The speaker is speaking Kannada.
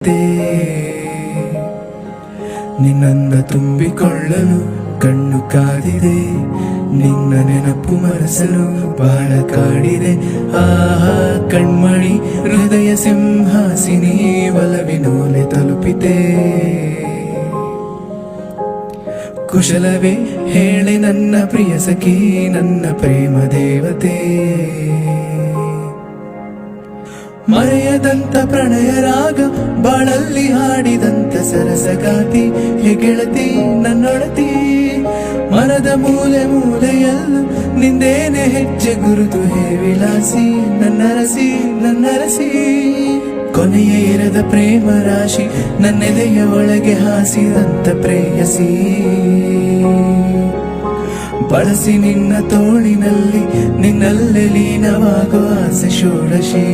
ತಲುಪಿತೆ. ನಿನ್ನನ್ನ ತುಂಬಿಕೊಳ್ಳಲು ಕಣ್ಣು ಕಾದಿದೆ, ನಿನ್ನ ನೆನಪು ಮರೆಸಲು ಬಾಳ ಕಾಡಿದೆ. ಆಹಾ ಕಣ್ಮಣಿ ಹೃದಯ ಸಿಂಹಾಸಿನಿ ಒಲವಿನೋಲೆ ತಲುಪಿತೆ. ಕುಶಲವೇ ಹೇಳಿ ನನ್ನ ಪ್ರಿಯ ಸಖಿ, ನನ್ನ ಪ್ರೇಮ ದೇವತೆ. ಮರೆಯದಂತ ಪ್ರಣಯ ರಾಗ ಬಾಳಲ್ಲಿ ಹಾಡಿದಂತ ಸರಸಗಾತಿ, ಹೇ ಗೆಳತಿ ನನ್ನೊಡತಿ. ಮನದ ಮೂಲೆ ಮೂಲೆಯಲ್ಲೂ ನಿಂದೇನೆ ಹೆಜ್ಜೆ ಗುರುತು, ಹೇ ವಿಲಾಸಿ ನನ್ನರಸಿ ನನ್ನರಸಿ. ಕೊನೆಯ ಇರದ ಪ್ರೇಮ ರಾಶಿ ನನ್ನೆದೆಯ ಒಳಗೆ ಹಾಸಿದಂತ ಪ್ರೇಯಸಿ. ಬಳಸಿ ನಿನ್ನ ತೋಳಿನಲ್ಲಿ ನಿನ್ನಲ್ಲೇ ಲೀನವಾಗುವ ಆಸೆ ಷೋಡಶಿ.